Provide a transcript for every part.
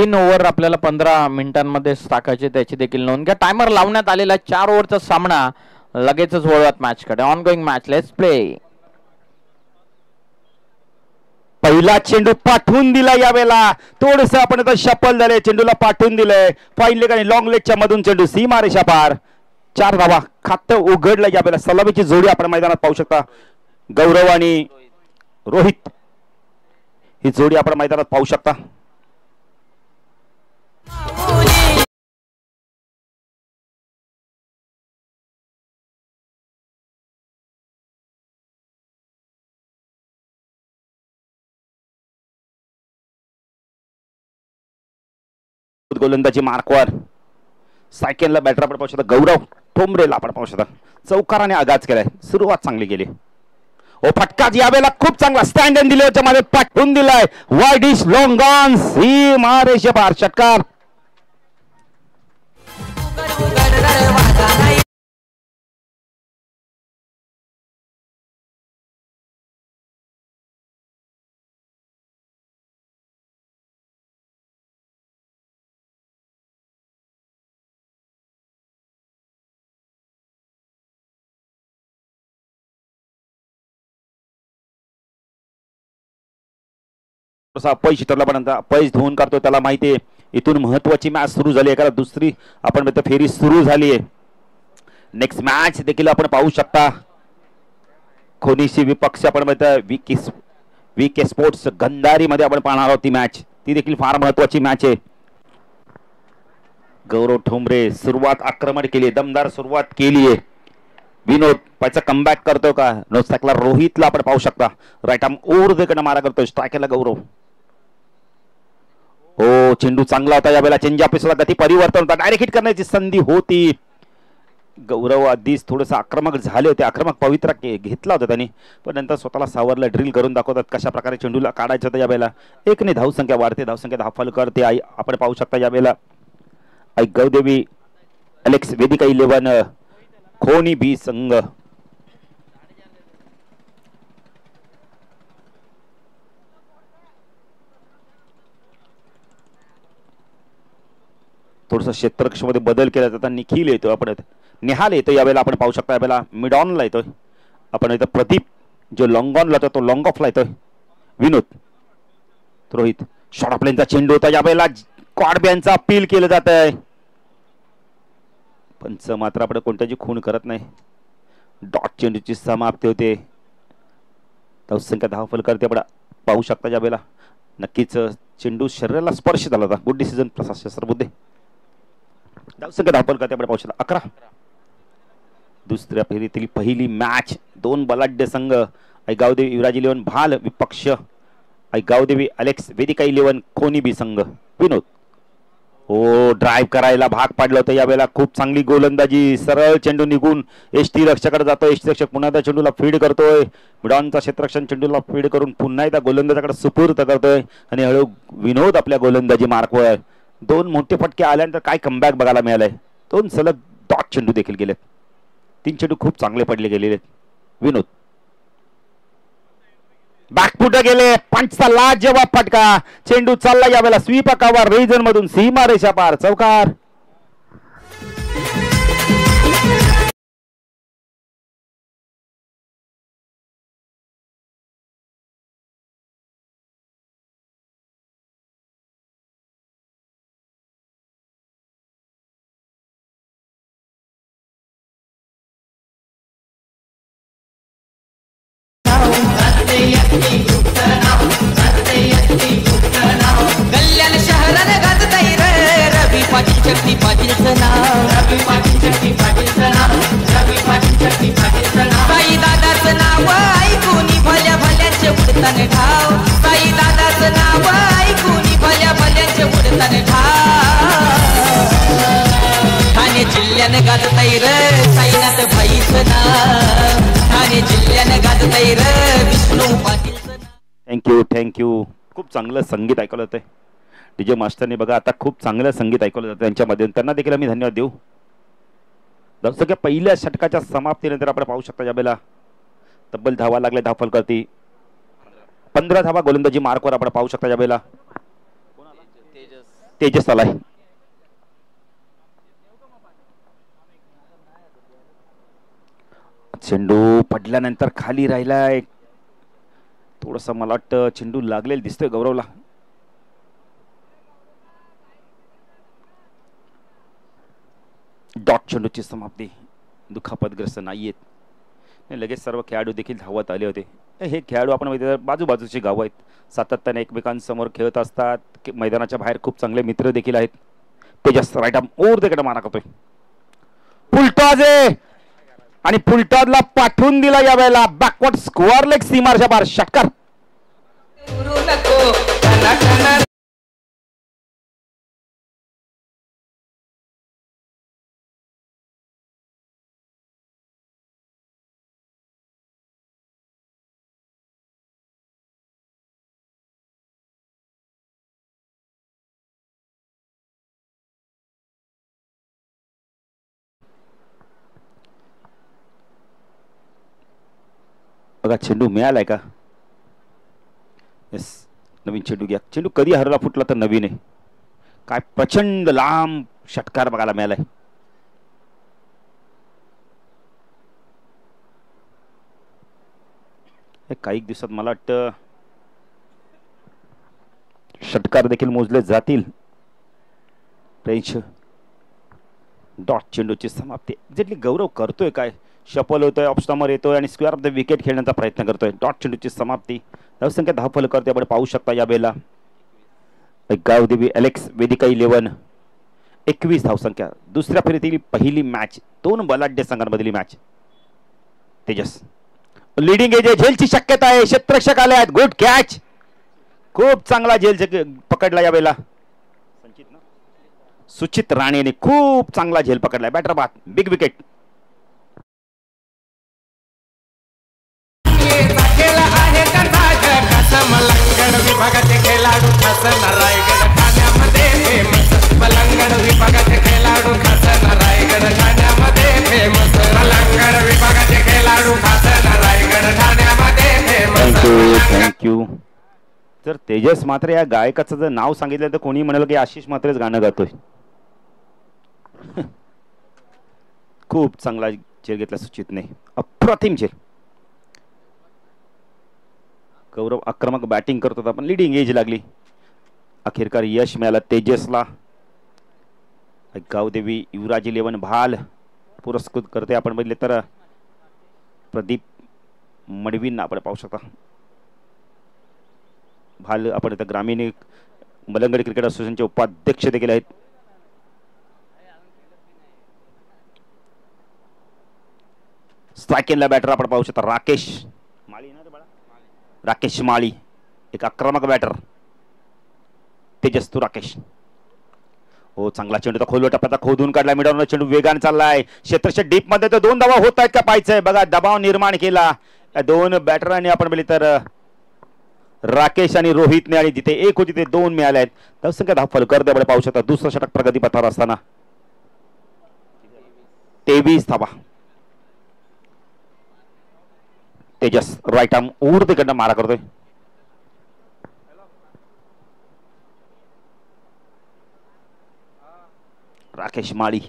3 over आपल्याला 15 मिनिटांमध्ये टाकायचे, त्याची देखील नोंद घ्या. टायमर लावण्यात आलेला 4 ओव्हरचा सामना लगेचच वळवत मॅच कडे. On going match, let's play. पहिला चेंडू पाठवून दिला यावेळेला, थोडस आपण आता शफल झाले, चेंडूला पाठवून दिलंय. फाईन लेग आणि लॉंग लेगच्या मधून चेंडू सीमा रेषा पार. 4 धावा खातं उघडलं यावेळेला. सलामीची जोडी आपण मैदानात पाहू शकता. गौरव आणि रोहित ही जोडी आपण मैदानात पाहू शकता. गोलंदाजी मार्कवर सायकलला बॅटर आपण पाहू शकता. गौरव ठोंबरेला आपण पाहू शकता. चौकाराने आगाज केलाय, सुरुवात चांगली केली. ओ फटकाच यावेळेला खूप चांगला स्टँड इन दिले, मध्ये पाठवून दिलाय. वाईड डिश लॉंग ऑन सीमा रेषा पार. षटकार. पैसे ठरल्यापर्यंत पैसे धुवून काढतो, त्याला माहिती आहे इथून महत्वाची मॅच सुरू झाली आहे. कारण दुसरी आपण फेरी सुरू झाली आहे. नेक्स्ट मॅच देखील आपण पाहू शकता. खोनीशी विपक्ष आपण वीके स्पोर्ट्स गंधारी मध्ये आपण पाहणार आहोत ती मॅच. ती देखील फार महत्वाची मॅच आहे. गौरव ठोंबरे सुरुवात आक्रमण केली, दमदार सुरुवात केली आहे. विनोद पायचा कमबॅक करतो का? नो स्ट्राईकला रोहितला आपण पाहू शकता. राईट आर्म ऊर्ध्वकडे मारा करतोय. स्ट्राईकला गौरव. हो चेंडू चांगला होता यावेळेला. चेंज ऑफिसला गती परिवर्तन होता, डायरेक्ट हिट करण्याची संधी होती. गौरव आधीच थोडस आक्रमक झाले होते, आक्रमक पवित्रा घेतला होता त्यांनी, पण नंतर स्वतःला सावरला. ड्रिल करून दाखवतात कशा प्रकारे चेंडूला काढायचं होतं. यावेळेला 1 ने धावसंख्या वाढते, धावसंख्या दाखल करते. आपण पाहू शकता यावेळेला गौदेवी अलेक्स वेदिका 11 खोनी बी संघ. थोडस क्षेत्ररक्षणामध्ये बदल केला जाता. निखिल येतो, आपण निहाल येतो यावेळेला आपण पाहू शकता. यावेळेला मिड ऑनला येतोय आपण इथं. प्रदीप जो लॉंग ऑनला तो लॉंग ऑफला येतोय. विनोद रोहित. शॉर्ट ऑफ लेनचा चेंडू होता यावेळेला. क्वाडब्यांचा अपील केलं जात आहे, पंच मात्र आपण कोणत्याची खून करत नाही. डॉट चेंडूची समाप्ती होते. धावसंख्या धावफल करते आपण पाहू शकता यावेळेला. नक्कीच चेंडू शरीराला स्पर्श झाला होता. गुड डिसिजन प्रशासर बुद्धे. धावसंख्या धावफल करते आपण पाहू शकता 11. दुसऱ्या फेरीतील पहिली मॅच. 2 बलाढ्य संघ. गावदेवी युवराज 11 भाल विपक्ष गावदेवी अलेक्स वेदिका 11 खोनी बी संघ. विनोद हो ड्राईव्ह करायला भाग पाडलं होतं यावेळेला. खूप चांगली गोलंदाजी. सरळ चेंडू निघून एसटी रक्षकाकडे जातोय. एसटी रक्षक पुन्हा त्या चेंडूला फीड करतोय. मिडॉनचा क्षेत्ररक्षण चेंडूला फीड करून पुन्हा एकदा गोलंदाजाकडे सुपूर्द करतोय. आणि हळू विनोद आपल्या गोलंदाजी मार्कवर. 2 मोठे फटके आल्यानंतर काय कमबॅक बघायला मिळालंय. 2 सलग डॉट चेंडू देखील गेलेत. 3 चेंडू खूप चांगले पडले गेलेले. विनोद बॅकफुट गेले. पंचचा लाजवाब फटका. चेंडू चालला यावेळेला स्वीपकावर रिजन मधून सीमा रेषा पार. चौकार. कल्याण शहराने गाजताई रे रवी पाटील शक्ती पाटीलचं नाव. रवी पाटील शक्ती पाटीलचं नाव. रवी पाटील शक्ती पाटीलचं नाव. साई दादाचं नाव ऐकून भल्या भल्यांचे उडताने ठाव. साई दादाचं नाव ऐकून भल्या भल्यांचे उडताने ठाव. ठाणे जिल्ह्याने गाजताई रे साईनाथ भाईचं नाव. ठाणे जिल्ह्याने गाजताई रे विष्णू पाटीलचं नाव. थँक्यू. खूप चांगलं संगीत ऐकलं जातंय. डीजे मास्टरने बघा आता खूप चांगलं संगीत ऐकलं जातं त्यांच्यामध्ये. त्यांना देखील आम्ही धन्यवाद देऊ. धावसंख्या पहिल्या षटकाच्या समाप्तीनंतर आपण पाहू शकता यावेळेला तब्बल धावा लागल्या. धावफल करती 15 धावा गोलंदाजी मार्कवर आपण पाहू शकता यावेळेला. तेजस आलाय. चेंडू पडल्यानंतर खाली राहिलाय. थोडस मला वाटतं चेंडू लागलेला दिसतोय गौरवला. डॉट चेंडूची समाप्ती. दुखापतग्रस्त नाहीयेत. लगेच सर्व खेळाडू देखील धावत आले होते. हे खेळाडू आपण माहिती बाजूबाजूची गाव आहेत, सातत्याने एकमेकांसमोर खेळत असतात. मैदानाच्या बाहेर खूप चांगले मित्र देखील आहेत. तेजस राईट आर्म ओर तिकडे मारा करतोय. फुलटॉज आहे आणि फुलटॉजला पाठवून दिला या वेळेला. बॅकवर्ड स्क्वेअर लेग सीमारच्या बाहेर षटकार. बघा चेंडू मिळालाय का. येस, नवीन चेंडू घ्या. चेंडू कधी हरला फुटला तर नवीन आहे. काय प्रचंड लांब षटकार बघायला मिळालाय. काही दिवसात मला वाटतं षटकार देखील मोजले जातील. डॉट चेंडूची समाप्ती. एक्झॅक्टली गौरव करतोय काय. शपल होतोय, ऑफस्टॉमर येतोय आणि स्क्वेअर ऑफ द विकेट खेळण्याचा प्रयत्न करतोय. डॉट चेंडूची समाप्ती. धावसंख्या 10 फलक आपण पाहू शकता या बेला. गावदेवी एलेक्स वेदिका 11 21 धावसंख्या. दुसऱ्या फेरीतील पहिली मॅच, 2 बलाढ्य संघांमधली मॅच. तेजस लीडिंग एज आहे. झेलची शक्यता आहे. क्षेत्ररक्षक आले आहेत. Good catch. खूप चांगला झेल पकडला या वेळेला. सुचित राणेने खूप चांगला झेल पकडलाय. बॅटर बाद. Big wicket. विभागाचे खेळाडू खासना रायगड ठाण्यामध्ये फेमस. पलंगड विभागाचे खेळाडू खासना रायगड ठाण्यामध्ये फेमस. पलंगड विभागाचे खेळाडू खासना रायगड ठाण्यामध्ये फेमस. थँक्यू. जर तेजस मात्र या गायकाचं जर नाव सांगितलं तर कोणी म्हणाल की आशिष मात्रच गाणं गातोय. खूप चांगला झेल घेतला सुचितने. अप्रतिम झेल. गौरव आक्रमक बॅटिंग करत होता पण लीडिंग एज लागली. अखेरकार यश मिळालं तेजसला. गावदेवी युवराज 11 भाल पुरस्कृत करते. आपण बघितले तर प्रदीप मडवींना आपण पाहू शकता. भाल आपण इथं ग्रामीण मलंगडी क्रिकेट असोसिएशनचे उपाध्यक्ष देखील आहेत. स्ट्रायकिंगला बॅटर आपण पाहू शकता राकेश माळी. राकेश माळी एक आक्रमक बॅटर. तेजस तू राकेश. हो चांगला चेंडू तर खोलवर टप्प्याचा खोदून काढला. मिडॉन चेंडू वेगाने चाललाय. क्षेत्रच्या डीप मध्ये तर 2 धावा होत आहेत का पाहायचंय. बघा दबाव निर्माण केला या 2 बॅटरांनी. आपण बघितले तर राकेश आणि रोहितने आणि जिथे 1 होती ते 2 मिळाले आहेत. धावसंख्या 10 फलक आपण पाहू शकता. दुसरं षटक प्रगती पथावर असताना 23 धावा. तेजस राईट आर्म ओर तिकडनं मारा करतोय. राकेश माळी.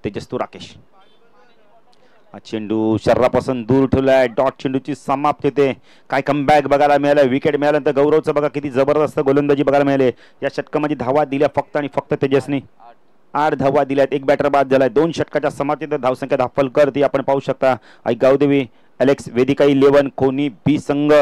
तेजस तू राकेश. चेंडू शरीरापासून दूर ठेवलाय. डॉट चेंडूची समाप्ती होते. काय कमबॅक बघायला मिळालं. विकेट मिळाल्यानंतर गौरवचं बघा किती जबरदस्त गोलंदाजी बघायला मिळाली. या षटकामध्ये धावा दिल्या फक्त आणि फक्त तेजसनी 8 धावा दिल्यात. 1 बॅटर बाद झालाय. 2 षटकाच्या समाप्तीत धावसंख्या 10 फलकर ती आपण पाहू शकता. आई गावदेवी एलेक्स वेदिका 11 कोणी बी संघ.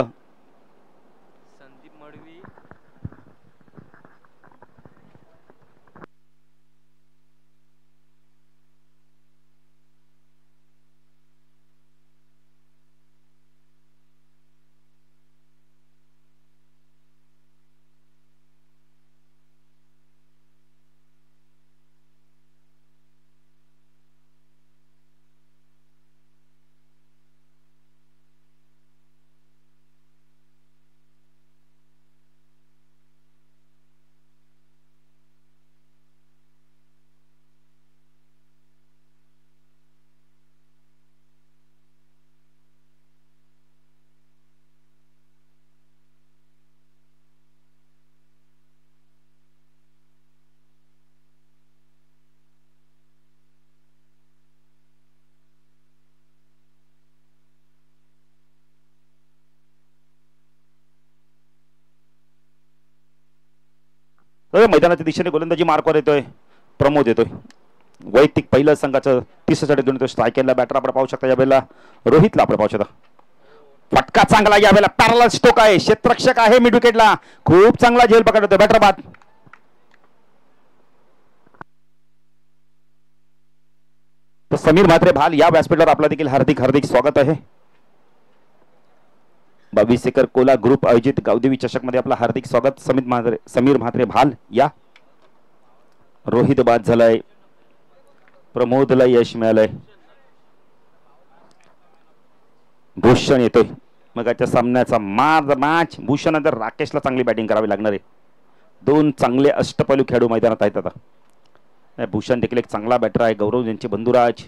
मैदानाच्या दिशेने गोलंदाजी मार्कवर येतोय. प्रमोद येतोय. वैयक्तिक पहिलं संघाचं 30 षटक घेऊन येतोय. स्ट्रायकरला बॅटर आपण पाहू शकता यावेळेला रोहितला आपण पाहू शकता. फटका चांगला यावेळेला पॅरलल स्ट्रोक आहे. क्षेत्ररक्षक आहे मिड विकेटला. खूप चांगला झेल पकडतोय बॅटर बाद. समीर म्हात्रे भाल या व्यासपीठावर आपला देखील हार्दिक हार्दिक स्वागत आहे. 22 एकर कोला ग्रुप आयोजित गावदेवी चषक मध्ये आपलं हार्दिक स्वागत. समीर म्हात्रे भाल या. रोहित बाद झालाय. प्रमोदला यश मिळालंय. भूषण येतोय. मगाच्या सामन्याचा मॅच भूषण नंतर राकेशला चांगली बॅटिंग करावी लागणार आहे. दोन चांगले अष्टपैलू खेळाडू मैदानात आहेत आता. भूषण देखील एक चांगला बॅटर आहे. गौरव यांचे बंधुराज.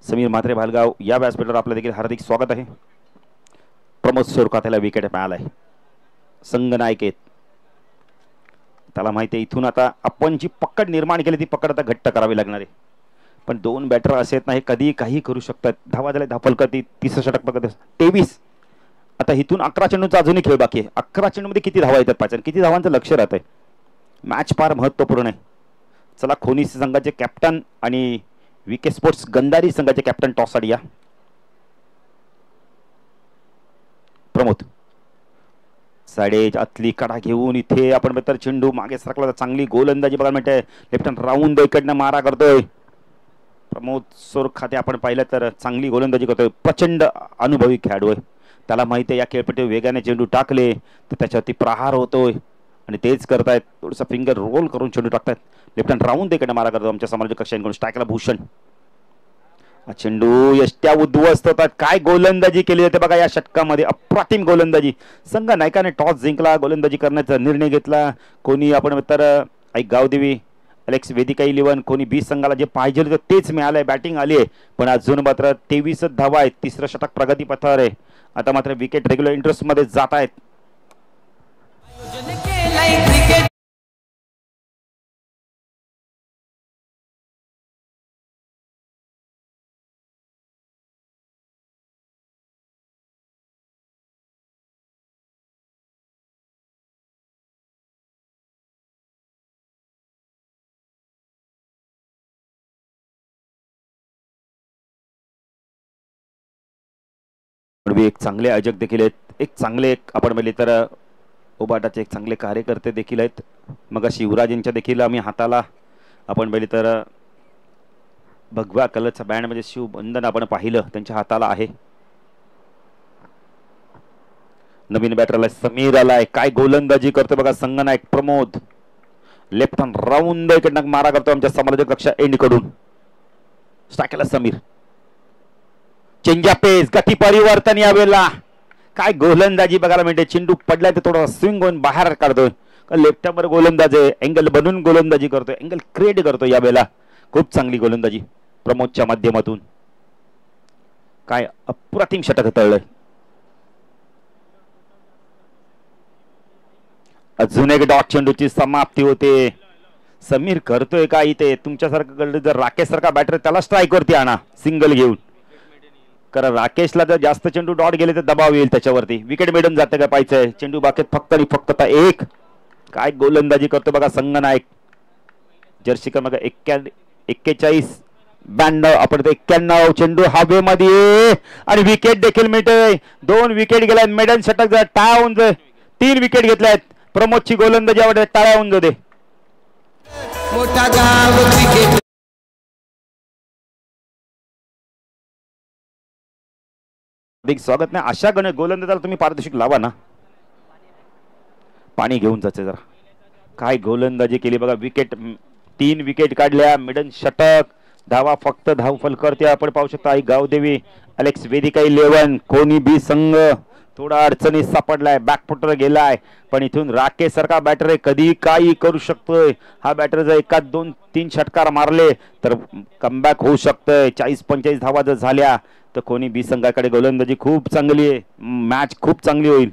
समीर म्हात्रे भालगाव या व्यासपीठावर आपलं देखील हार्दिक स्वागत आहे. प्रमोद सोरका त्याला विकेट मिळालाय. संघ नायक आहेत. त्याला माहिती आहे इथून आता आपण जी पकड निर्माण केली ती पकड आता घट्ट करावी लागणार आहे. पण दोन बॅटर असे आहेत ना, हे कधी काही करू शकतात. धावा झाले धाफल करते. 30 षटक पकडत 23. आता इथून 11 चेंडूचा अजूनही खेळ बाकी आहे. 11 चेंडूमध्ये किती धावा येतात पाहिजे, किती धावांचं लक्ष राहत आहे. मॅच फार महत्वपूर्ण आहे. चला खोनी संघाचे कॅप्टन आणि विके स्पोर्ट्स गंधारी संघाचे कॅप्टन टॉस साठी या. प्रमोद साडेज आतली कडा घेऊन इथे आपण बेतर चेंडू मागे सरकला. चांगली गोलंदाजी बघायला मिळते. लेफ्ट राऊंड इकडनं मारा करतोय प्रमोद सोरखाते. आपण पाहिलं तर चांगली गोलंदाजी करतोय. प्रचंड अनुभवी खेळाडू आहे. त्याला माहिती आहे या खेळपट्टीवर वेगाने चेंडू टाकले तर त्याच्यावरती प्रहार होतोय आणि तेच करतायत. थोडंसं फिंगर रोल करून चेंडू टाकतायत. लेफ्ट हँड राऊंड इकडनं मारा करतो आमच्या समाजाच्या कक्षांकडून. स्ट्रायकला भूषण. चेंडू यष्ट्या उद्ध्वस्त होतात. काय गोलंदाजी केली जाते बघा या षटकामध्ये. अप्रतिम गोलंदाजी. संघ नायकाने टॉस जिंकला. गोलंदाजी करण्याचा निर्णय घेतला. कोणी आपण तर ऐक गावदेवी अलेक्स वेदिका 11 कोणी 20 संघाला जे पाहिजे होतं तेच मिळालंय. बॅटिंग आली आहे पण अजून मात्र 23 धावा आहेत. तिसरं षटक प्रगती पथावर आहे. आता मात्र विकेट रेग्युलर इंटरेस्ट मध्ये जात आहेत. एक चांगले आयोजक देखील आहेत. एक चांगले आपण पाहिले तर उबाटाचे एक चांगले कार्यकर्ते देखील आहेत. मग शिवराजांच्या देखील आम्ही हाताला आपण पाहिले तर भगवा कलरचा बँड म्हणजे शिवबंधन आपण पाहिलं त्यांच्या हाताला आहे. नवीन बॅटरला समीर आलाय. काय गोलंदाजी करतो बघा संघनायक प्रमोद. लेफ्ट हँड राऊंड इकडनं मारा करतो आमच्या समालोचक कक्षा एंड कडून. स्ट्रायकला समीर. चेंजा पेस गती परिवर्तन यावेळेला. काय गोलंदाजी बघायला मिळते. चेंडू पडलाय तर थोडा स्विंग होऊन बाहेर काढतोय. लेफ्ट हँडवर गोलंदाज आहे. अँगल बनवून गोलंदाजी करतोय. अँगल क्रिएट करतोय यावेळेला. खूप चांगली गोलंदाजी प्रमोदच्या माध्यमातून. काय अप्रतिम षटक तळलंय. अजून एक डॉट चेंडूची समाप्ती होते. समीर करतोय का इथे तुमच्यासारखं जर राकेश सारखा बॅटर त्याला स्ट्राईक वरती आणा सिंगल घेऊन. कारण राकेशला जर जास्त चेंडू डॉट गेले तर दबाव येईल त्याच्यावरती. विकेट मिळून जाते का पाहिजे. चेंडू बाकीत फक्त आणि फक्त एक. काय गोलंदाजी करतो बघा संघनायक. जर्सी क्रमांक 41 92 आपण 91 चेंडू हवेमध्ये आणि विकेट देखील मिळते. 2 विकेट गेल्यात. मेडन षटक जर टाळा होऊन 3 विकेट घेतल्यात. प्रमोदची गोलंदाजी आवडते. टाळ्या होऊन जाते. मोठा गाव क्रिकेट. अधिक स्वागत नाही. अशा गोलंदाजाला तुम्ही पारदर्शक लावा ना. पाणी घेऊन जायचं जरा. काय गोलंदाजी केली बघा. विकेट 3 विकेट काढल्या. मिडन षटक. धावा फक्त धावफल करते आपण पाहू शकता. आई गावदेवी अलेक्स वेदिका 11 कोणी बी संघ थोडा अडचणीत सापडलाय. बॅकफुटर गेलाय पण इथून राकेश सारखा बॅटर आहे कधी काही करू शकतोय. हा बॅटर जर 1 2 3 षटकार मारले तर कमबॅक होऊ शकतोय. 40-45 धावा जर झाल्या तर कोणी बी संघाकडे गोलंदाजी खूप चांगली आहे. मॅच खूप चांगली होईल.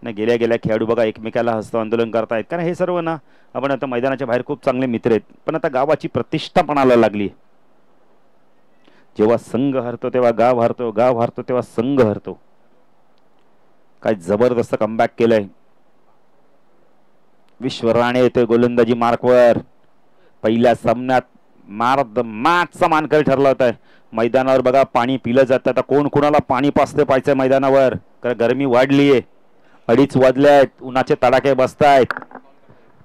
नाही गेल्या गेल्या खेळाडू बघा एकमेकाला हस्त आंदोलन करतायत. कारण हे सर्व ना आपण आता मैदानाच्या बाहेर खूप चांगले मित्र आहेत पण आता गावाची प्रतिष्ठा पणाला लागली. जेव्हा संघ हरतो तेव्हा गाव हरतो. गाव हरतो तेव्हा संघ हरतो. काय जबरदस्त कमबॅक केलंय. विश्व राणे येतोय गोलंदाजी मार्कवर. पहिल्या सामन्यात मॅचचा मानकरी ठरला होता. मैदानावर बघा पाणी पिलं जातं. आता कोण कोणाला पाणी पाजते पाहिजे मैदानावर, कारण गरमी वाढलीये. 2:30 वाजल्यात, उन्हाचे तडाखे बसतायत.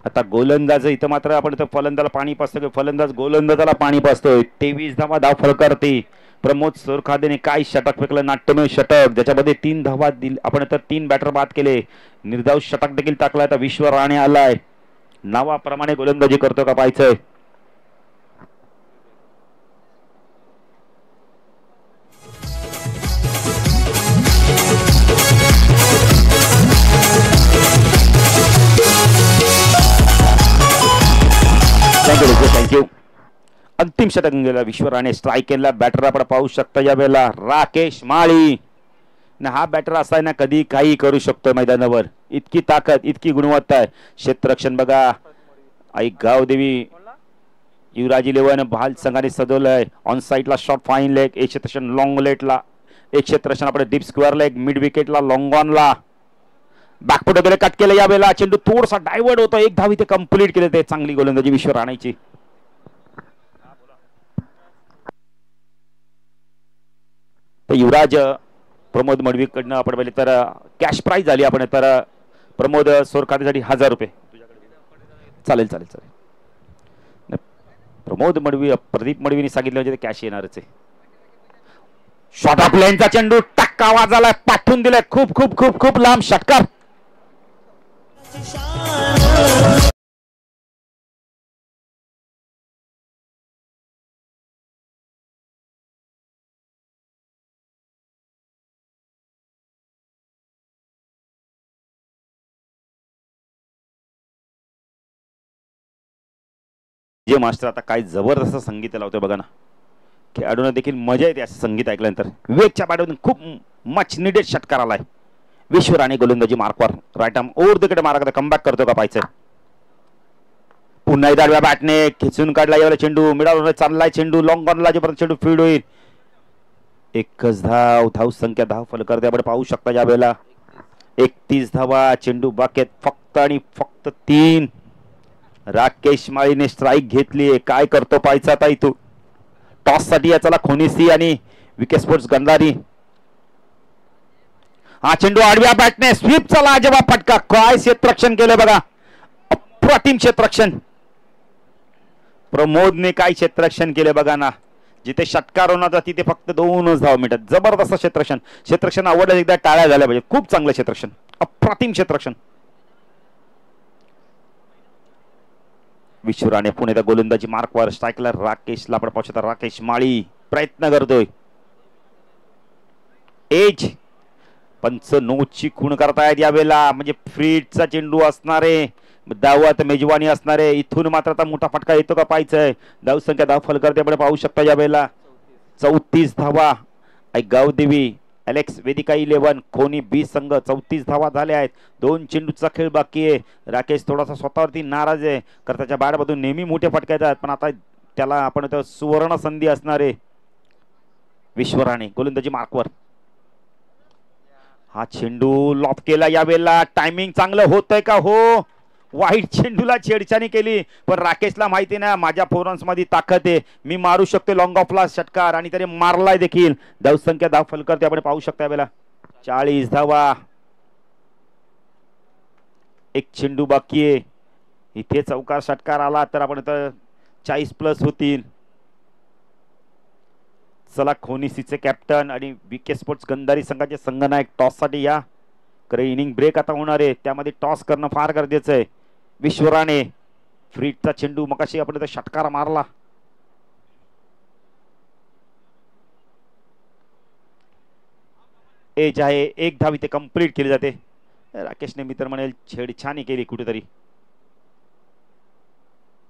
आता गोलंदाज इथं मात्र आपण फलंदाला पाणी पाजतो, फलंदाज गोलंदाजाला पाणी पाजतोय. 23 धावा धाव फलकावरती. प्रमोद सोरखादेने काय षटक फेकलं, नाट्यमय षटक, ज्याच्यामध्ये 3 धावा दिली. आपण तर 3 बॅटर बाद केले, निर्धाव षटक देखील टाकलाय. आता विश्व राणे आलाय, नावाप्रमाणे गोलंदाजी करतो का पाहायचंय. थँक्यू. अंतिम षटक गेला विश्व राणे. स्ट्राईक केला बॅटर आपण पाहू शकता या वेळेला राकेश माळी. हा बॅटर असा आहे ना, कधी काही करू शकतो मैदानावर. इतकी ताकद, इतकी गुणवत्ता आहे. क्षेत्ररक्षण बघा, आई गावदेवी युवराज 11 भाल संघाने सजवलंय. ऑन साईडला शॉर्ट फाईन लेग, एक क्षेत्ररक्षण लॉंग लेटला, एक क्षेत्ररक्षण आपण डीप स्क्वेअर लेग, मिड विकेटला लॉंग ऑनला. बॅकफुट वगैरे कट केलं या वेळेला. चेंडू थोडासा डायव्हर्ट होतो, 1 धाव इथे कंप्लीट केले. ते चांगली गोलंदाजी विश्व राणेची. तर युवराज प्रमोद मडवीकडनं आपण पाहिले तर कॅश प्राइज आली आपण तर प्रमोद सोरखादेसाठी 1000 रुपये. चालेल चालेल चालेल. प्रमोद मडवी, प्रदीप मडवीने सांगितलं म्हणजे कॅश येणारच आहे. शॉर्ट ऑफ लेनचा चेंडू टक्का वाजाला, पाठवून दिलाय. खूप खूप खूप खूप लांब षटकार. जे मास्टर आता काय जबरदस्त संगीत लावतोय बघा ना. खेळाडूंना देखील मजा येते असं संगीत ऐकल्यानंतर. विवेकच्या बॅटमधून खूप मच निडेड षटकार आलाय. विश्व राणे गोलंदाजी मार्कवर. राईट आर्म ओव्हर द कडे मारा, कमबॅक करतो का पाहायचं. पुन्हा एकदा बॅटने खेचून काढला यावेळेला चेंडू. मिडावर चाललाय चेंडू, लॉंग ऑनला जेपर्यंत चेंडू फील्ड होईल. एकच धाव, धाव संख्या धाव फलकावरती आपण पाहू शकता या वेळेला. 31 धावा, चेंडू बाकेत फक्त आणि फक्त 3. राकेश माळीने स्ट्राईक घेतली. काय करतो पाहायचा आता इथू. टॉस साठी याचा खोनीसी आणि विकेट स्पोर्ट्स गंधारी. हा चेंडू आडव्या बॅटने स्वीपचा लाजवाब फटका. काय क्षेत्ररक्षण केलं बघा, अप्रतिम क्षेत्ररक्षण. प्रमोदने काय क्षेत्ररक्षण केले बघा ना. जिथे षटकार होणार तिथे फक्त 2च धाव मिळतात. जबरदस्त क्षेत्ररक्षण. क्षेत्ररक्षण आवडलं एकदा टाळ्या झाल्या पाहिजे. खूप चांगलं क्षेत्ररक्षण, अप्रतिम क्षेत्ररक्षण. विश्व राणे पुणे गोलंदाजी मार्कवर. स्ट्राईकला राकेशला आपण पाहू शकता. राकेश माळी प्रयत्न करतोय. एज पंच नोची खूण करतायत यावेळेला. म्हणजे फ्रीटचा चेंडू असणारे, धावत मेजवानी असणारे. इथून मात्र आता मोठा फटका येतो का पाहायचंय. धाव संख्या धाव फलकावरती आपण पाहू शकता यावेळेला. 34 धावा. गावदेवी, अलेक्स वेदिका 11, खोनी बी संघ 34 धावा झाल्या आहेत. 2 चेंडूचा खेळ बाकी आहे. राकेश थोडासा स्वतःवरती नाराज आहे, कारण त्याच्या बॅटमधून नेहमी मोठे फटके येतात, पण आता त्याला आपण सुवर्ण संधी असणारे. विश्व राणे गोलंदाजी मार्कवर. हा चेंडू लॉप केला यावेळेला. टायमिंग चांगलं होतंय का. हो, वाईट चेंडूला छेडछाणी केली, पण राकेशला माहिती ना माझ्या फोरन्स मध्ये ताकद आहे, मी मारू शकतो लॉंग ऑफला षटकार, आणि त्याने मारलाय देखील. धावसंख्या धाव फलकर आपण पाहू शकता यावेळेला 40 धावा. एक चेंडू बाकी आहे. इथे चौकार षटकार आला तर आपण 40+ होतील. चला, खोनीसीचे कॅप्टन आणि विकेट स्पोर्ट्स गंधारी संघाचे संघनायक टॉस साठी या. खरे इनिंग ब्रेक आता होणार आहे, त्यामध्ये टॉस करणं फार गरजेचं आहे. विश्व राणे फ्रीटचा चेंडू मगाशी आपण षटकार मारला. एज आहे, 1 धाव इथे कंप्लीट केली जाते. राकेशने मित्र म्हणेल छेडछाणी केली कुठेतरी.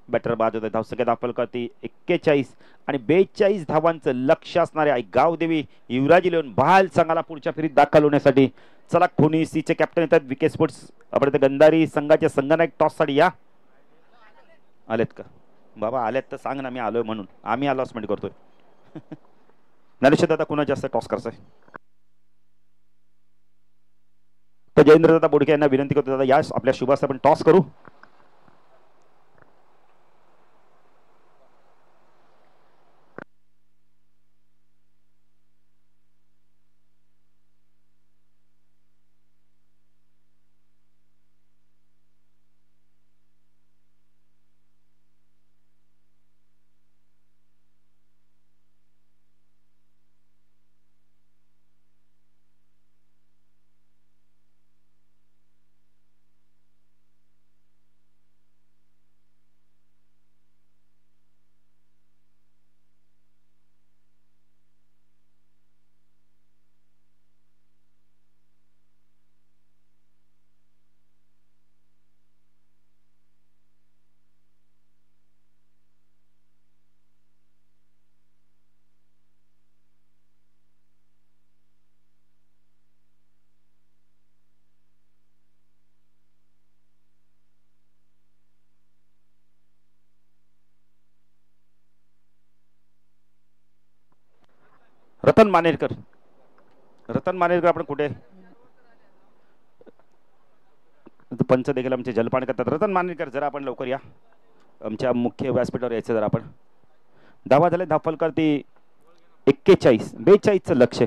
बॅटर बाद होते. धावसंख्या दाखल करते 41 आणि 42 धावांचं लक्ष असणारे आहे गावदेवी युवराज लिहून बहाल संघाला पुढच्या फेरीत दाखल होण्यासाठी. चला, खोनीसीचे कॅप्टन येतात विकेट स्पोर्ट्स आपण गंधारी संघाचे संघनायक टॉस साठी या. आलेत का बाबा? आलेत तर सांग ना, मी आलोय म्हणून. आम्ही अनाउन्समेंट करतोय. नरेश दादा कुणा जास्त टॉस करताय? तर जयेंद्र दादा बोडके यांना विनंती करतो, दादा या आपल्या शुभास आपण टॉस करू. रतन मानेरकर. रतन मानेरकर आपण कुठे? पंच देखील आमचे जलपान करतात. रतन मानेरकर जरा आपण लवकर या, आमच्या मुख्य व्यासपीठावर यायचं जरा आपण. धावा झाले, धाव फलकावरती 41. 42चं लक्ष.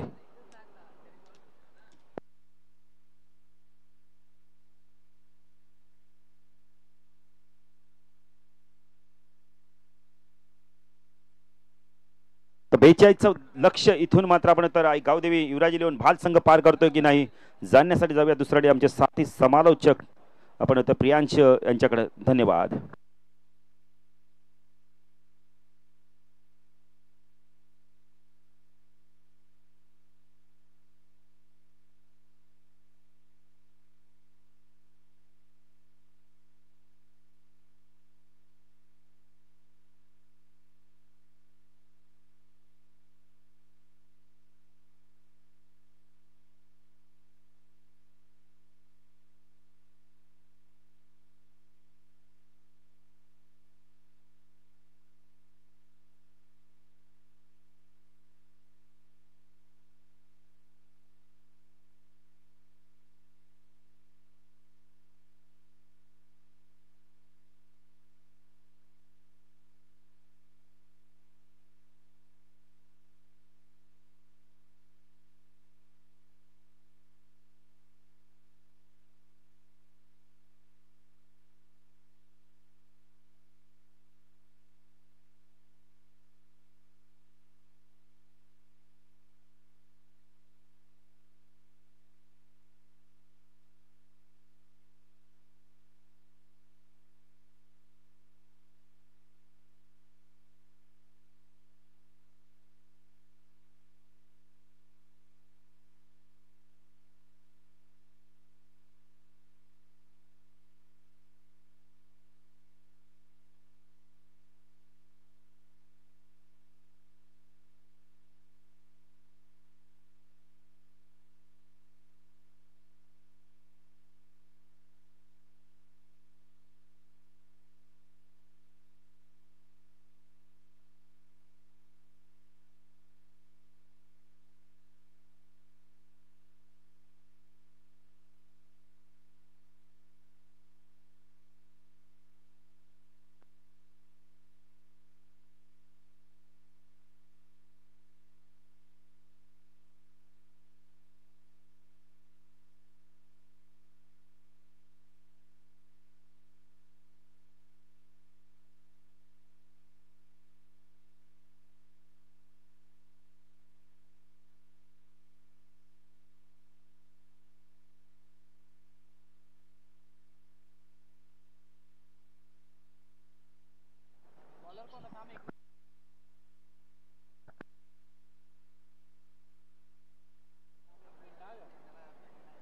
तर 42चं लक्ष. इथून मात्र आपण तर गावदेवी युवराजी लिहून भाल संघ पार करतोय की नाही जाणण्यासाठी जाऊया दुसऱ्याकडे आमचे साथी समालोचक आपण प्रियांश यांच्याकडे. धन्यवाद.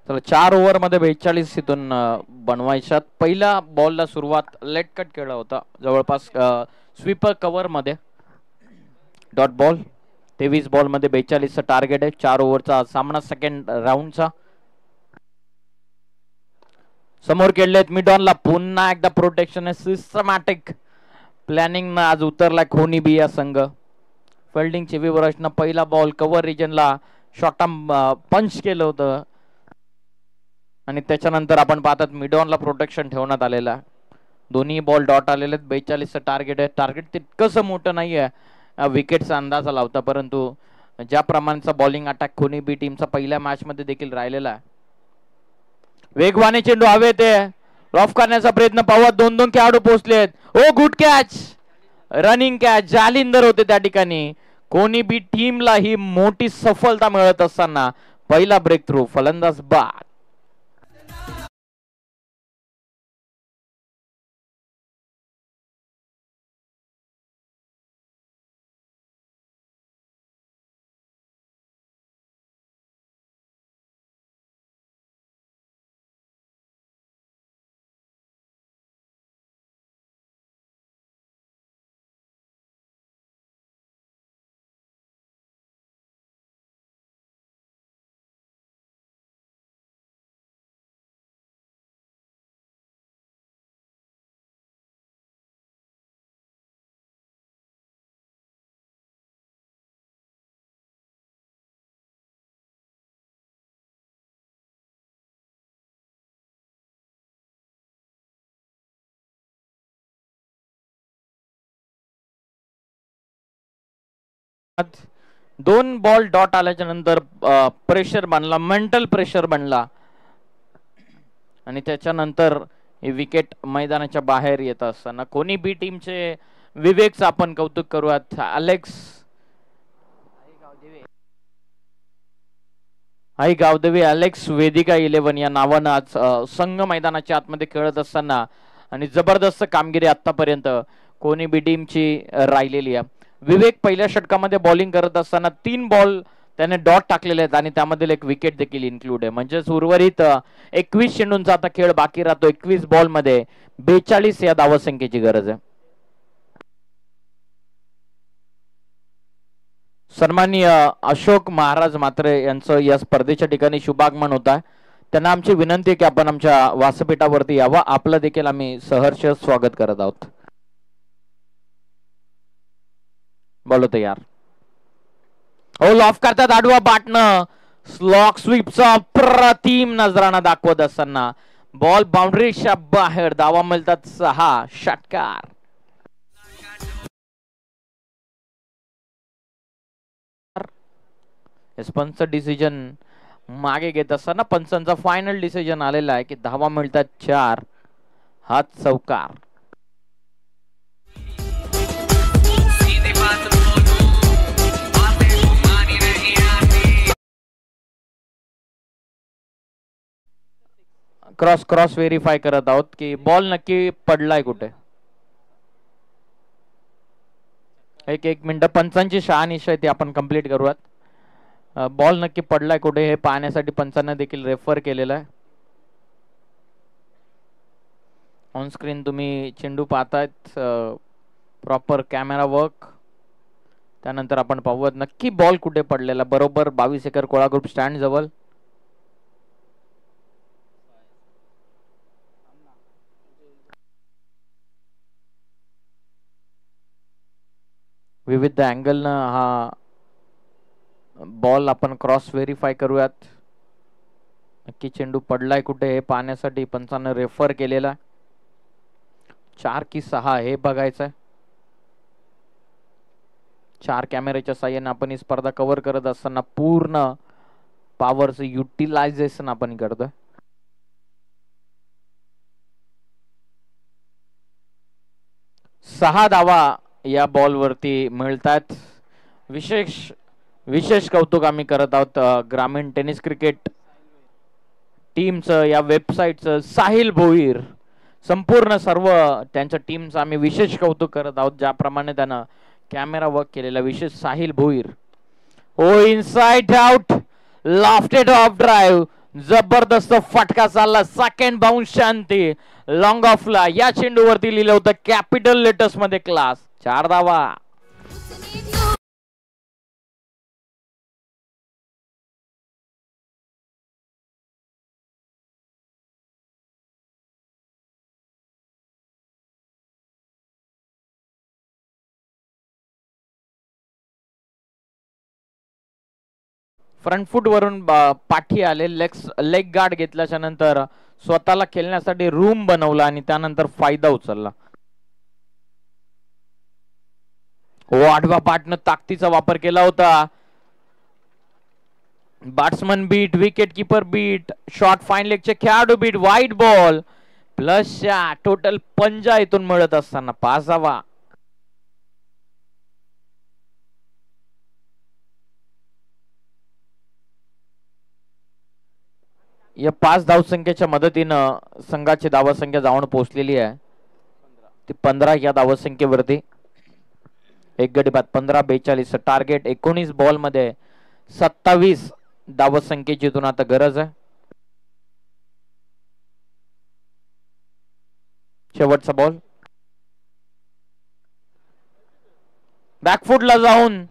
तर 4 ओव्हर मध्ये 42 इथून बनवायच्यात. पहिल्या बॉलला सुरुवात लेट कट केला होता जवळपास स्वीपर कव्हर मध्ये. Dot ball. 23 बॉल मध्ये 42चं टार्गेट आहे. 4 ओव्हरचा सामना सेकंड राऊंडचा. समोर खेळलेत मिडॉनला पुन्हा एकदा प्रोटेक्शन आहे. सिस्टमॅटिक प्लॅनिंग ना आज उतरला खोनी बिया संघ. फिल्डिंग विवराजनं पहिला बॉल कव्हर रिजनला शॉर्ट पंच केलं होतं आणि त्याच्यानंतर आपण पाहतात मिडॉनला प्रोटेक्शन ठेवण्यात आलेला. दोन्ही बॉल डॉट आलेले आहेत. 42चं टार्गेट आहे. टार्गेट तितकंसं मोठं नाही आहे विकेटचा अंदाजा लावता, परंतु ज्या प्रमाणचा बॉलिंग अटॅक खोनी बी टीमचा पहिल्या मॅच मध्ये देखील राहिलेला आहे. वेगवाने चेंडू हवेत रॉफ करण्याचा प्रयत्न पाहत 2-2 खेळाडू पोहोचलेत. Oh good catch. Running catch. Jalindar होते त्या ठिकाणी. कोणी बी टीमला ही मोठी सफलता मिळत असताना पहिला ब्रेक थ्रू. फलंदाज बाद. 2 बॉल डॉट आल्याच्या नंतर प्रेशर बनला, मेंटल प्रेशर बनला आणि त्याच्यानंतर हे विकेट मैदानाच्या बाहेर येत असताना कोणी बी टीमचे विवेकचं आपण कौतुक करूयात. आई गावदेवी अलेक्स वेदिका 11 या नावानं आज संघ मैदानाच्या आतमध्ये खेळत असताना आणि जबरदस्त कामगिरी आतापर्यंत कोणी बी टीमची राहिलेली आहे. विवेक पहिल्या षटकामध्ये बॉलिंग करत असताना 3 बॉल त्याने डॉट टाकलेले आहेत आणि त्यामधील एक विकेट देखील इन्क्लूड आहे. म्हणजेच उर्वरित 21 चेंडूंचा आता खेळ बाकी राहतो. 21 बॉल मध्ये 42 या धावसंख्येची गरज आहे. सन्माननीय अशोक महाराज म्हात्रे यांचं या स्पर्धेच्या ठिकाणी शुभागमन होत आहे. त्यांना आमची विनंती आहे की आपण आमच्या व्यासपीठावरती यावं. आपलं देखील आम्ही सहर्ष स्वागत करत आहोत. बोलो तयार. हो लॉफ करतात आडवा बाटनं. स्लॉक स्वीपचा अप्रतिम नजराणा दाखवत असताना बॉल बाउंड्रीच्या बाहेर. धावा मिळतात 6. षटकार. पंच डिसिजन मागे घेत असताना पंचांचा फायनल डिसिजन आलेला आहे की धावा मिळतात 4. हा चौकार. क्रॉस व्हेरीफाय करत आहोत की बॉल नक्की पडलाय कुठे. एक मिनिट पंचांची शहानिशा ती आपण कंप्लीट करूयात. बॉल नक्की पडलाय कुठे हे पाहण्यासाठी पंचांना देखील रेफर केलेला आहे. ऑन स्क्रीन तुम्ही चेंडू पाहतायत. Proper camera work. त्यानंतर आपण पाहूयात नक्की बॉल कुठे पडलेला. बरोबर 22 एकर कोळा ग्रुप स्टँड जवळ. विविध अँगलनं हा बॉल आपण क्रॉस व्हेरीफाय करूयात. नक्की चेंडू पडलाय कुठे हे पाहण्यासाठी पंचांना रेफर केलेला. 4 की 6 हे बघायचंय. 4 कॅमेऱ्याच्या साह्याने आपण ही स्पर्धा कव्हर करत असताना पूर्ण पॉवरचं युटिलायझेशन आपण करतोय. सहा धावा या बॉल वरती मिळतात. विशेष कौतुक आम्ही करत आहोत ग्रामीण टेनिस क्रिकेट टीमचं, या वेबसाईटचं. साहिल भोईर संपूर्ण सर्व त्यांच्या टीमचं आम्ही विशेष कौतुक करत आहोत. ज्याप्रमाणे त्यानं कॅमेरा वर्क केलेला विशेष Sahil Bhoir. Oh inside out lofted off drive. जबरदस्त फटका चालला. सेकंड बाउन्स शांती लॉंग ऑफला. या चेंडूवरती लिहिलं होतं कॅपिटल लेटर्स मध्ये क्लास. 4 धावा. फ्रंट फूट वरून पाठी आले. लेग गार्ड घेतल्याच्या नंतर स्वतःला खेळण्यासाठी रूम बनवला आणि त्यानंतर फायदा उचलला. आडवा पाटनं ताकदीचा वापर केला होता. Batsman beat, wicket keeper beat, short fine लेगचे खेळाडू बीट, वाईट बॉल प्लस टोटल पंजा इथून मिळत असताना 5 धावा. या 5 धावसंख्येच्या मदतीनं संघाची धावसंख्या जाऊन पोहोचलेली आहे ती 15 या धावसंख्येवरती. एक गडी बाद 15-42. टार्गेट 19 बॉल मध्ये 27 धावसंख्येची इथून आता गरज आहे. शेवटचा बॉल बॅकफुटला जाऊन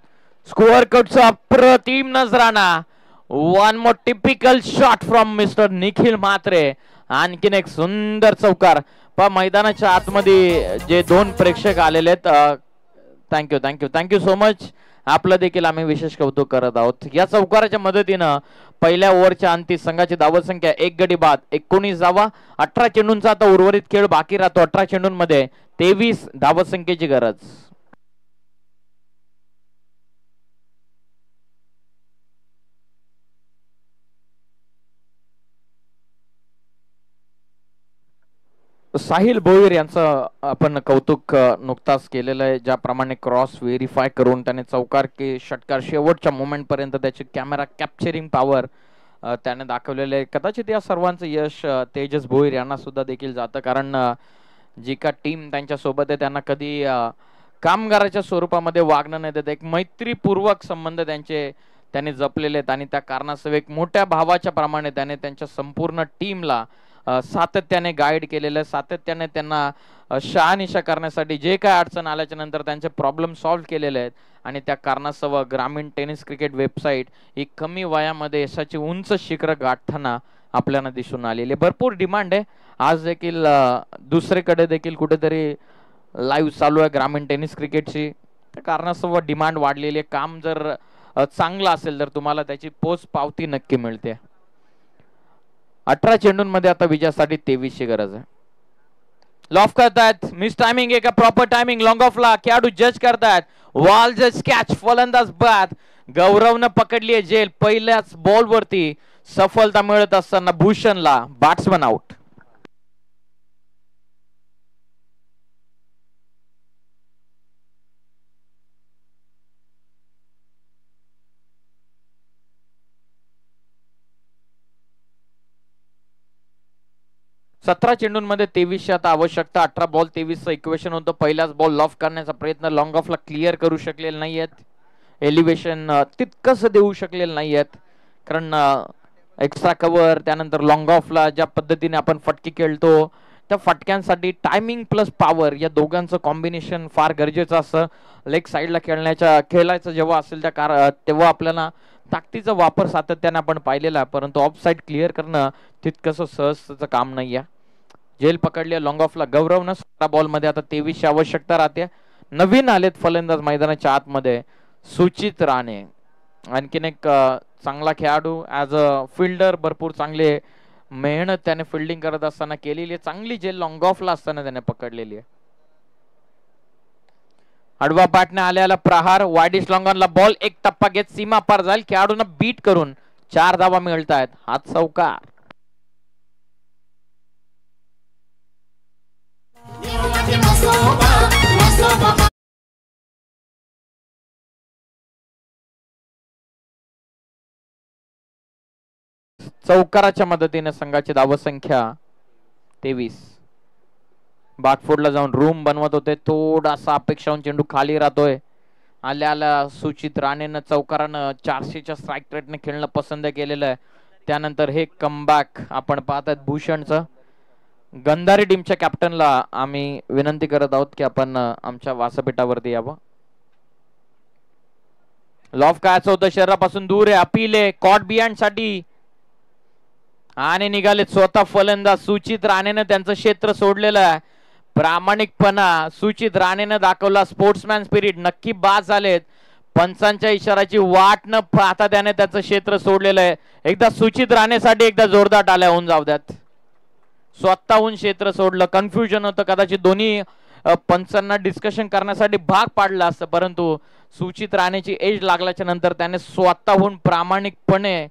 स्कोअर कटचा अप्रतिम नजराणा. One more typical shot from mister Nikhil Mhatre. आणखीन एक सुंदर चौकार. मैदानाच्या आतमध्ये जे 2 प्रेक्षक आलेले आहेत, थँक्यू सो मच. आपलं देखील आम्ही विशेष कौतुक करत आहोत. या चौकाराच्या मदतीनं पहिल्या ओव्हरच्या अंती संघाची धावसंख्या 1 गडी बाद 19 धावा. 18 चेंडूंचा आता उर्वरित खेळ बाकी राहतो. 18 चेंडूंमध्ये 23 धावसंख्येची गरज. साहिल भोईर यांचं आपण कौतुक नुकताच केलेलं आहे. ज्याप्रमाणे क्रॉस व्हेरीफाय करून त्याने चौकार के षटकार शेवटच्या मोमेंट पर्यंत त्याची कॅमेरा कॅप्चरिंग पॉवर त्याने दाखवलेले आहे. कदाचित या सर्वांचं यश तेजस भोईर यांना सुद्धा देखील जातं, कारण जी का टीम त्यांच्या सोबत आहे त्यांना कधी कामगाराच्या स्वरूपामध्ये वागणं नाही देत. एक मैत्रीपूर्वक संबंध त्यांनी जपलेले आहेत आणि त्या कारणास्तव एक मोठ्या भावाच्या प्रमाणे त्याने त्यांच्या संपूर्ण टीमला सातत्याने गाईड केलेलं आहे. सातत्याने त्यांना शहानिशा करण्यासाठी जे काय अडचण आल्याच्या नंतर त्यांचे प्रॉब्लेम सॉल्व्ह केलेले आहेत आणि त्या कारणास्तव ग्रामीण टेनिस क्रिकेट वेबसाईट ही कमी वयामध्ये यशाची उंच शिखर गाठताना आपल्याला दिसून आलेली आहे. भरपूर डिमांड आहे. आज देखील दुसरीकडे देखील कुठेतरी लाईव्ह चालू आहे ग्रामीण टेनिस क्रिकेटची. त्या कारणास्तव डिमांड वाढलेली आहे. काम जर चांगलं असेल तर तुम्हाला त्याची पोच पावती नक्की मिळते. 18 चेंडूंमध्ये आता विजयासाठी 23 ची गरज आहे. लॉफ करतायत, मिस टायमिंग आहे का प्रॉपर टायमिंग लॉंग ऑफला खेळाडू जज करतायत. वॉल जज कॅच, फलंदाज बाद. गौरवनं पकडली आहे जेल. पहिल्याच बॉल वरती सफलता मिळत असताना भूषणला बॅट्समन आउट. सतरा चेंडूंमध्ये 23 आता आवश्यकता. 18 बॉल 23 इक्वेशन होतं. पहिलाच बॉल लॉफ करण्याचा प्रयत्न लॉंग ऑफला क्लिअर करू शकलेले नाहीयेत. एलिव्हेशन तितकंच देऊ शकलेलं नाहीयेत, कारण एक्स्ट्रा कव्हर त्यानंतर लॉंग ऑफला ज्या पद्धतीने आपण फटके खेळतो त्या फटक्यांसाठी टायमिंग प्लस पॉवर या दोघांचं कॉम्बिनेशन फार गरजेचं असतं. लेग साईडला खेळायचं जेव्हा असेल तेव्हा आपल्याला ताकदीचा वापर सातत्याने आपण पाहिलेला, परंतु ऑफ साईड क्लिअर करणं तितकंसं सहजचं काम नाही आहे. जेल पकडली लॉंग ऑफला गौरवनं. 17 बॉल मध्ये आता 23 ची आवश्यकता राहते. नवीन आलेत फलंदाज मैदानाच्या आतमध्ये सुचित राणे, आणखीन एक चांगला खेळाडू ऍज अ फिल्डर. भरपूर चांगले मेहनत त्याने फिल्डिंग करत असताना केलेली आहे. चांगली जेल लॉंग ऑफला असताना त्याने पकडलेली आहे. आडवा बॅटने आलेला प्रहार, वाईडिश लॉंग ऑनला बॉल एक टप्पा घेत सीमा पार जाईल. खेळाडूंना बीट करून 4 धावा मिळत आहेत. हात चौकार. चौकाराच्या मदतीने संघाची धावसंख्या 23. बाटफोडला जाऊन रूम बनवत होते. थोडासा अपेक्षाहून चेंडू खाली राहतोय. आल्या सुचित राणेनं चौकारानं 400च्या स्ट्राईक रेटने खेळणं पसंत केलेलं आहे. त्यानंतर हे कमबॅक आपण पाहतात भूषणचं. गंधारी टीमच्या कॅप्टनला आम्ही विनंती करत आहोत की आपण आमच्या व्यासपीठावरती यावं. लॉफ कायचं होतं शरीरापासून दूर आहे. अपील आहे कॉट बिहाइंड साठी आणि निघाले स्वतः फलंदाज. सुचित राणेनं त्यांचं क्षेत्र सोडलेलं आहे. प्रामाणिकपणा सुचित राणेनं दाखवला. Sportsman spirit. नक्की बाद झालेत. पंचांच्या इशाराची वाट न पाहता त्याने त्याचं क्षेत्र सोडलेलं आहे. एकदा सुचित राणेसाठी एकदा जोरदार टाळ्या होऊन जाऊ द्यात. स्वतःहून क्षेत्र सोडलं. कन्फ्युजन होतं. कदाचित दोन्ही पंचांना डिस्कशन करण्यासाठी भाग पाडला असतं, परंतु सुचित राणेची एज लागल्याच्या नंतर त्याने स्वतःहून प्रामाणिकपणे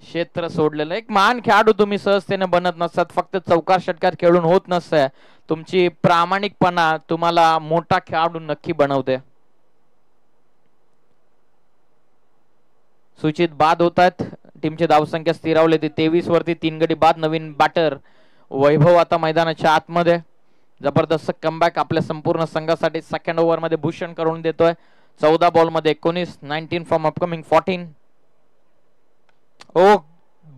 क्षेत्र सोडलेलं. एक महान खेळाडू तुम्ही सहजतेने बनत नसतात. फक्त चौकार षटकार खेळून होत नसतं. तुमची प्रामाणिकपणा तुम्हाला मोठा खेळाडू नक्की बनवते. सुचित बाद होतात. टीमची धावसंख्या स्थिरावली ती 23 वरती. 3 गडी बाद. नवीन बॅटर वैभव आता मैदानाच्या आतमध्ये. जबरदस्त कमबॅक आपल्या संपूर्ण संघासाठी सेकंड ओव्हर मध्ये भूषण करून देतोय. 14 बॉल मध्ये 19. 19 फ्रॉम अपकमिंग 14. ओ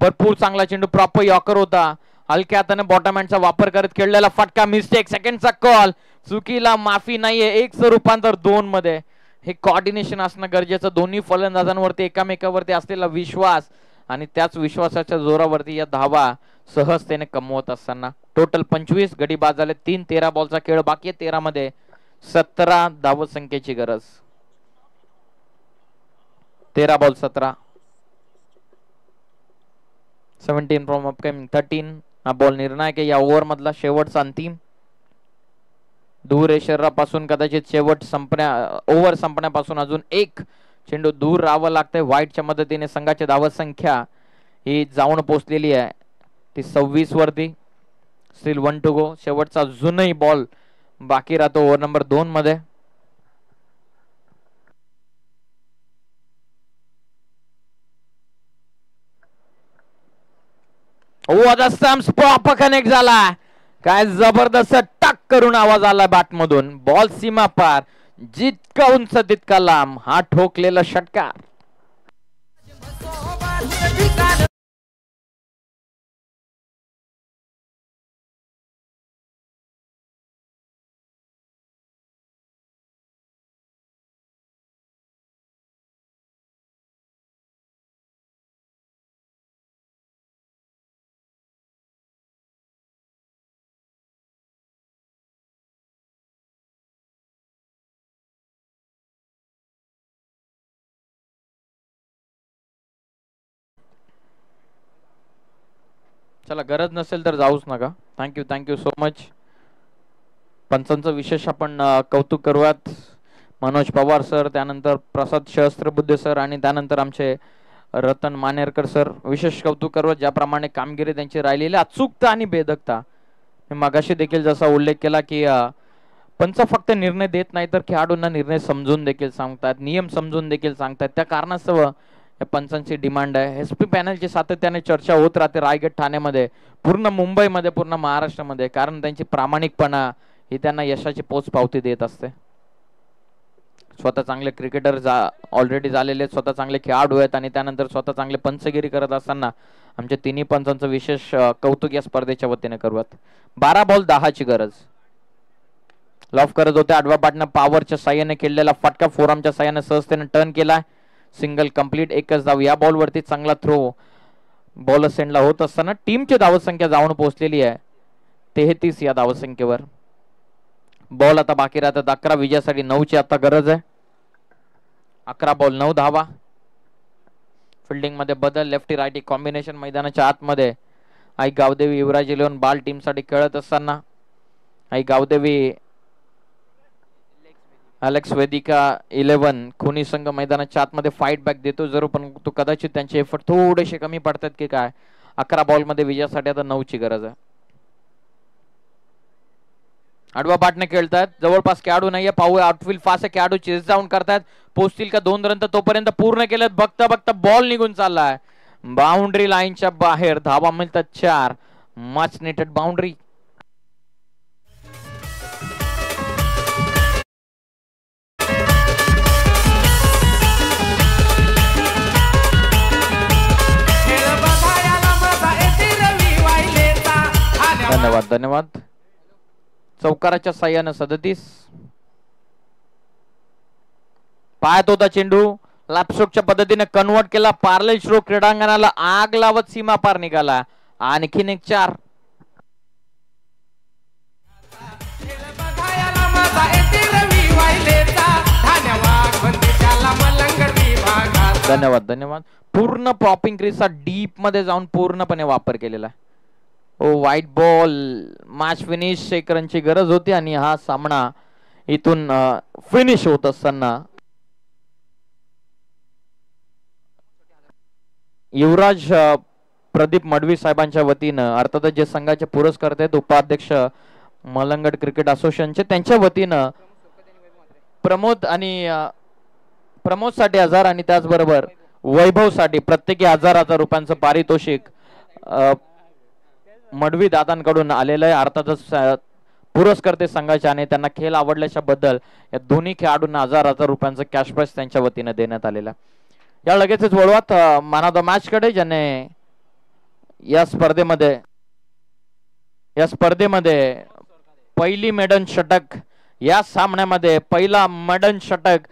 भरपूर चांगला चेंडू. प्रॉपर यॉकर होता. हलक्या हाताने बॉटम हँडचा वापर करत खेळलेला फटका. मिस्टेक. सेकंडचा कॉल. चुकीला माफी नाहीये. 1चं रूपांतर 2 मध्ये. हे कोऑर्डिनेशन असणं गरजेचं. दोन्ही फलंदाजांवरती एकामेकावरती असलेला विश्वास आणि त्याच विश्वासाच्या जोरावरती या धावा सहजतेने कमवत असताना. टोटल 25 गडी बाद झाले. 13 बॉलचा खेळ बाकी आहे. 13 मध्ये 17 धावसंख्येची गरज. 13 बॉल 17. 17 from upcoming 13. हा बॉल निर्णायक आहे या ओव्हर मधला. शेवटचा अंतिम. दूर आहे शरीरापासून. कदाचित शेवट ओव्हर संपण्यापासून अजून एक चेंडू दूर राहावं लागतंय. व्हाईटच्या मदतीने संघाची धावसंख्या ही जाऊन पोहोचलेली आहे ती 26 वरती. Steel 1 to go. शेवटचा अजूनही बॉल बाकी राहतो ओव्हर नंबर 2 मध्ये. प्रॉपर कनेक्ट झाला. काय जबरदस्त टक करून आवाज आला बॅट मधून. बॉल सीमा पार, जितका उंच तितका लांब. हा ठोकलेला षटकार. चला, गरज नसेल तर जाऊच नका. Thank you so much. पंचांचं विशेष आपण कौतुक करूयात. मनोज पवार सर, त्यानंतर प्रसाद सहस्त्रबुद्धे सर आणि त्यानंतर आमचे रतन मानेरकर सर. विशेष कौतुक करूयात ज्याप्रमाणे कामगिरी त्यांची राहिलेली अचूकता आणि बेधकता. मी मगाशी देखील जसा उल्लेख केला की पंच फक्त निर्णय देत नाही तर खेळाडूंना निर्णय समजून देखील सांगतात, नियम समजून देखील सांगतात. त्या कारणास्तव या पंचांची डिमांड आहे. एस पी पॅनलची सातत्याने चर्चा होत राहते रायगड, ठाण्यामध्ये, पूर्ण मुंबईमध्ये, पूर्ण महाराष्ट्रामध्ये. कारण त्यांची प्रामाणिकपणा ही त्यांना यशाची पोच पावती देत असते. स्वतः चांगले क्रिकेटर ऑलरेडी झालेले आहेत, स्वतः चांगले खेळाडू आहेत आणि त्यानंतर स्वतः चांगले पंचगिरी करत असताना आमच्या तिन्ही पंचांचं विशेष कौतुक या स्पर्धेच्या वतीने करूयात. 12 बॉल 10 ची गरज. लॉफ करत होते. आडवा पाटणं पॉवरच्या साह्याने खेळलेला फटका फोरआर्मच्या साह्याने सहजतेने टर्न केला. सिंगल कंप्लीट, एकच धाव. या बॉल वरती चांगला थ्रो बॉलर सेंडला होत असताना टीमची धावसंख्या जाऊन पोहोचलेली आहे 33 या धावसंख्येवर. बॉल आता बाकी राहतात 11. विजयासाठी 9 ची आता गरज आहे. 11 बॉल 9 धावा. फिल्डिंग मध्ये बदल, लेफ्टी रायटी कॉम्बिनेशन मैदानाच्या आतमध्ये. आई गावदेवी युवराज 11 बाल टीम साठी खेळत असताना आई गावदेवी अलेक्स वेदिका 11 खुनी संघ मैदानाच्या आतमध्ये फाईट बॅक देतो जरूर, पण तो कदाचित त्यांचे एफर्ट थोडेसे कमी पडतात की काय. 11 बॉल मध्ये विजयासाठी आता 9 ची गरज आहे. आडवा पाटणे खेळतात. जवळपास खेळाडू नाहीये. पाहूया आउटफील्ड फास्ट आहे. खेळाडू चेस डाऊन करतात. पोहोचतील का 2 रन तोपर्यंत पूर्ण केलं. बघता बघता बॉल निघून चाललाय बाउंड्री लाईनच्या बाहेर. धावा मिळतात 4. Much needed boundary. धन्यवाद. चौकाराच्या साह्यानं 37. पाहत होता चेंडू लॅपस्ट्रोकच्या पद्धतीने कन्वर्ट केला. पार्लेल स्ट्रोक क्रीडांगणाला आग लावत सीमा पार निघाला. आणखीन एक 4. धन्यवाद. पूर्ण पॉपिंग क्रीजचा डीप मध्ये जाऊन पूर्णपणे वापर केलेला आहे. White ball. Match finish. 1 रनची गरज होती आणि हा सामना इथून फिनिश होत असताना युवराज प्रदीप मडवी साहेबांच्या वतीनं, अर्थातच जे संघाचे पुरस्कर्ते आहेत उपाध्यक्ष मलंगड क्रिकेट असोसिएशनचे, त्यांच्या वतीनं प्रमोद साठी 1000 आणि त्याचबरोबर वैभव साठी प्रत्येकी 1000 रुपयांचं पारितोषिक मडवी दादांकडून आलेलं आहे. अर्थातच पुरस्कर्ते संघाचे आणि त्यांना खेळ आवडल्याच्या बद्दल या दोन्ही खेळाडूंना 1000 रुपयांचं कॅश प्राइज त्यांच्या वतीने देण्यात आलेलं आहे. या लगेचच वळवात मॅन ऑफ द मॅच कडे, ज्याने या स्पर्धेमध्ये पहिली मेडन षटक, या सामन्यामध्ये पहिला मेडन षटक